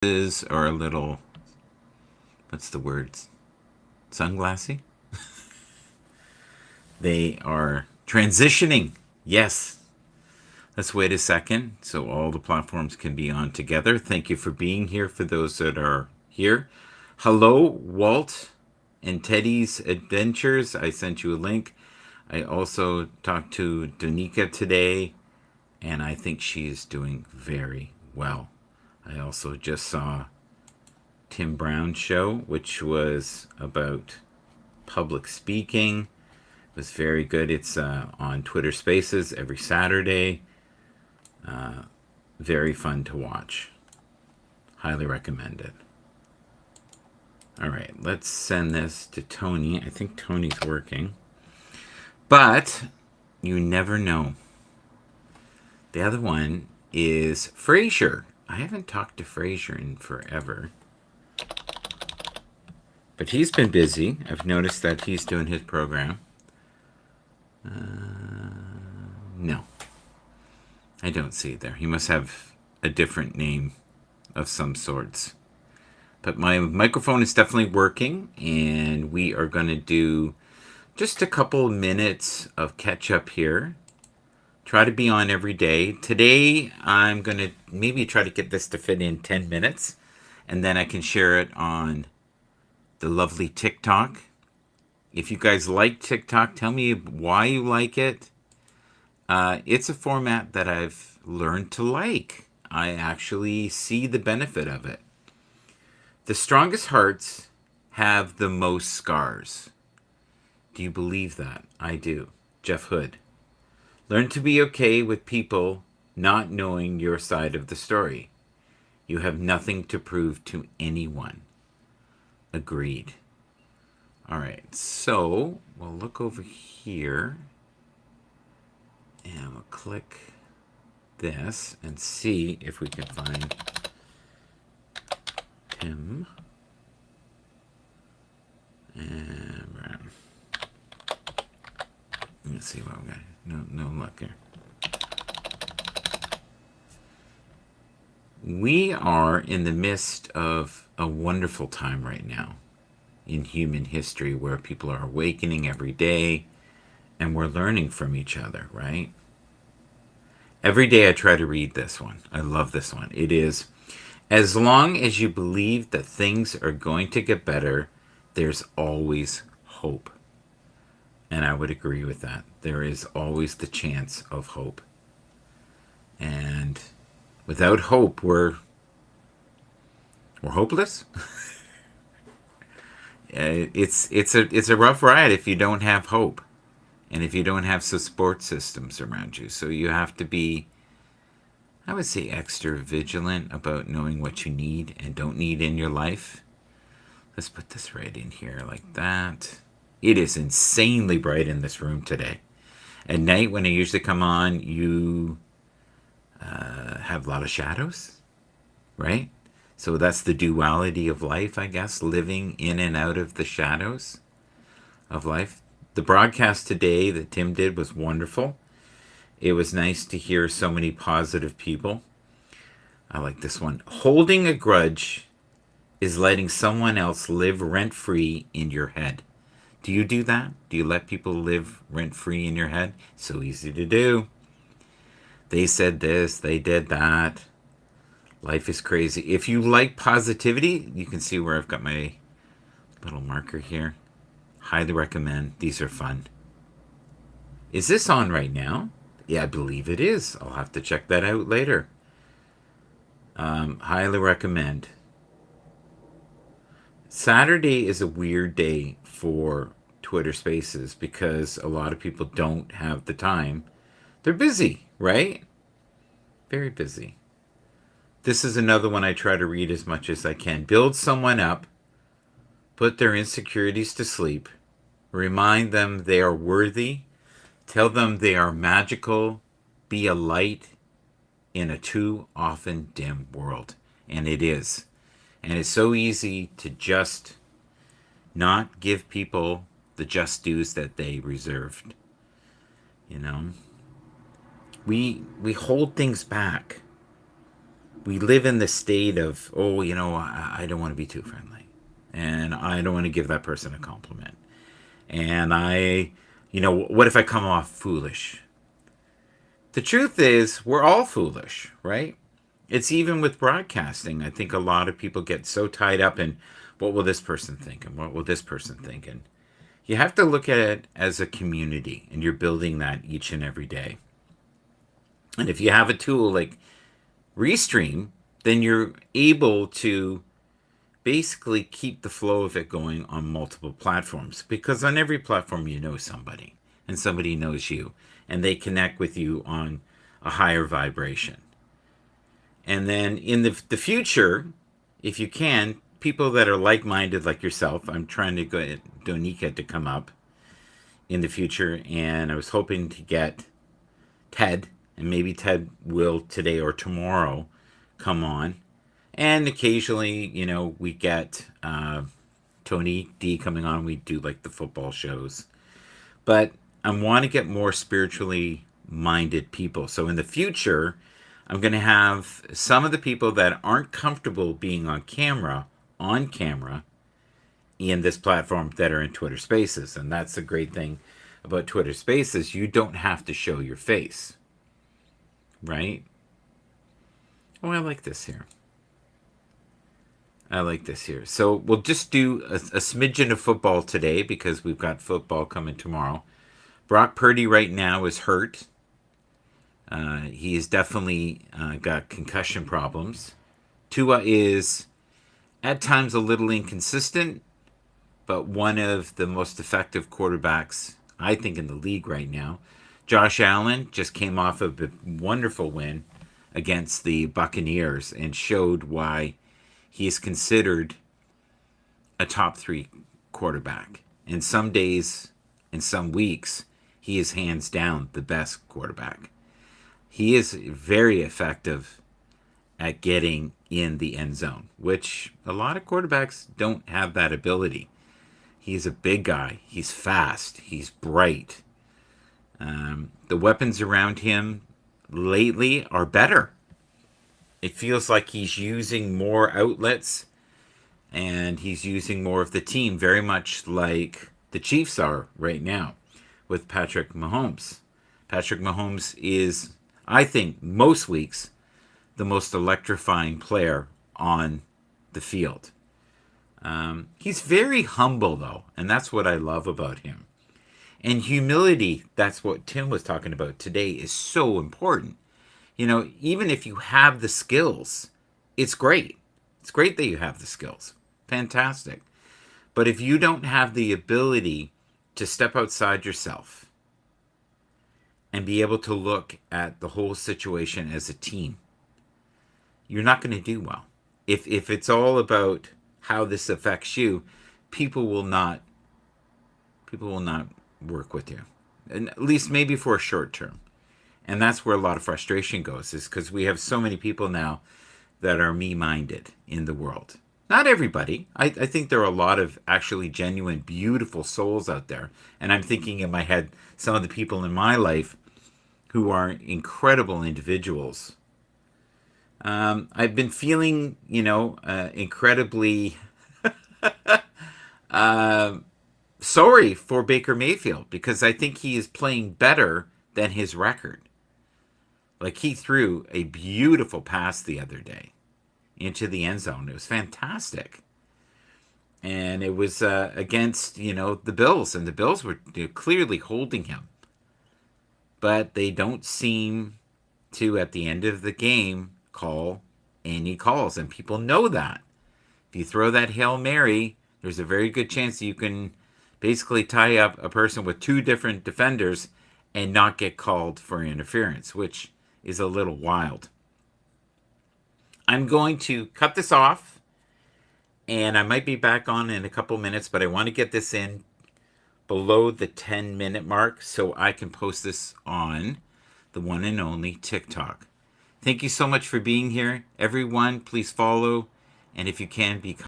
are a little, what's the word? Sunglassy? They are transitioning. Yes. Let's wait a second so all the platforms can be on together. Thank you for being here for those that are here. Hello, Walt and Teddy's Adventures. I sent you a link. I also talked to Danica today, and I think she is doing very well. I also just saw Tim Brown's show, which was about public speaking. It was very good. It's on Twitter Spaces every Saturday. Very fun to watch. Highly recommend it. All right, let's send this to Tony. I think Tony's working. But you never know. The other one is Fraser. I haven't talked to Fraser in forever. But he's been busy. I've noticed that he's doing his program. No, I don't see it there. He must have a different name of some sorts. But my microphone is definitely working, and we are going to do just a couple minutes of catch up here. Try to be on every day. Today, I'm going to maybe try to get this to fit in 10 minutes, and then I can share it on the lovely TikTok. If you guys like TikTok, tell me why you like it. It's a format that I've learned to like. I actually see the benefit of it. The strongest hearts have the most scars. Do you believe that? I do. Jeff Hood. Learn to be okay with people not knowing your side of the story. You have nothing to prove to anyone. Agreed. All right, so we'll look over here and we'll click this and see if we can find Tim and Brown. Let's see what we got. No luck here. We are in the midst of a wonderful time right now in human history where people are awakening every day and we're learning from each other, right? Every day I try to read this one. I love this one. It is, as long as you believe that things are going to get better, there's always hope. And I would agree with that. There is always the chance of hope. And without hope, we're hopeless. It's a rough ride if you don't have hope, and if you don't have support systems around you. So you have to be, I would say, extra vigilant about knowing what you need and don't need in your life. Let's put this right in here like that. It is insanely bright in this room today. At night, when I usually come on, you have a lot of shadows, right? So that's the duality of life, I guess, living in and out of the shadows of life. The broadcast today that Tim did was wonderful. It was nice to hear so many positive people. I like this one. Holding a grudge is letting someone else live rent-free in your head. Do you do that? Do you let people live rent-free in your head? So easy to do. They said this, they did that. Life is crazy. If you like positivity, you can see where I've got my little marker here. Highly recommend. These are fun. Is this on right now? Yeah, I believe it is. I'll have to check that out later. Highly recommend. Saturday is a weird day for Twitter Spaces because a lot of people don't have the time. They're busy, right? Very busy. This is another one I try to read as much as I can. Build someone up, put their insecurities to sleep, remind them they are worthy, tell them they are magical, be a light in a too often dim world. And it is. And it's so easy to just not give people the just dues that they reserved. You know? We hold things back. we live in the state of, oh, I don't want to be too friendly, and I don't want to give that person a compliment, and what if I come off foolish? The truth is, we're all foolish, right? It's even with broadcasting. I think a lot of people get so tied up in what will this person think and what will this person think. And you have to look at it as a community, and you're building that each and every day. And if you have a tool like Restream, then you're able to basically keep the flow of it going on multiple platforms, because on every platform you know somebody and somebody knows you and they connect with you on a higher vibration. And then in the future, if you can, people that are like-minded like yourself, I'm trying to get Donika to come up in the future, and I was hoping to get Ted, and maybe Ted will today or tomorrow come on. And occasionally, we get Tony D coming on. We do like the football shows. But I want to get more spiritually minded people. So in the future, I'm going to have some of the people that aren't comfortable being on camera in this platform that are in Twitter Spaces. And that's the great thing about Twitter Spaces. You don't have to show your face, right? Oh, I like this here. I like this here. So we'll just do a smidgen of football today because we've got football coming tomorrow. Brock Purdy right now is hurt. He has definitely got concussion problems. Tua is at times a little inconsistent, but one of the most effective quarterbacks, I think, in the league right now. Josh Allen just came off of a wonderful win against the Buccaneers and showed why he is considered a top 3 quarterback. And some days, in some weeks, he is hands down the best quarterback. He is very effective at getting in the end zone, which a lot of quarterbacks don't have that ability. He's a big guy. He's fast. He's bright. The weapons around him lately are better. It feels like he's using more outlets and he's using more of the team, very much like the Chiefs are right now with Patrick Mahomes. Patrick Mahomes is, I think, most weeks the most electrifying player on the field. He's very humble, though, and that's what I love about him. And humility, that's what Tim was talking about today, is so important. Even if you have the skills, it's great. It's great that you have the skills. Fantastic. But if you don't have the ability to step outside yourself and be able to look at the whole situation as a team, you're not going to do well. If it's all about how this affects you, people will not work with you. And at least maybe for a short term. And that's where a lot of frustration goes, is because we have so many people now that are me-minded in the world. Not everybody. I think there are a lot of actually genuine, beautiful souls out there. And I'm thinking in my head, some of the people in my life who are incredible individuals. I've been feeling, incredibly sorry for Baker Mayfield, because I think he is playing better than his record. Like, he threw a beautiful pass the other day into the end zone. It was fantastic. And it was against, the Bills. And the Bills were clearly holding him. But they don't seem to, at the end of the game, call any calls. And people know that. If you throw that Hail Mary, there's a very good chance you can basically tie up a person with 2 different defenders and not get called for interference, which is a little wild. I'm going to cut this off, and I might be back on in a couple minutes, but I want to get this in below the 10-minute mark so I can post this on the one and only TikTok. Thank you so much for being here. Everyone, please follow, and if you can, be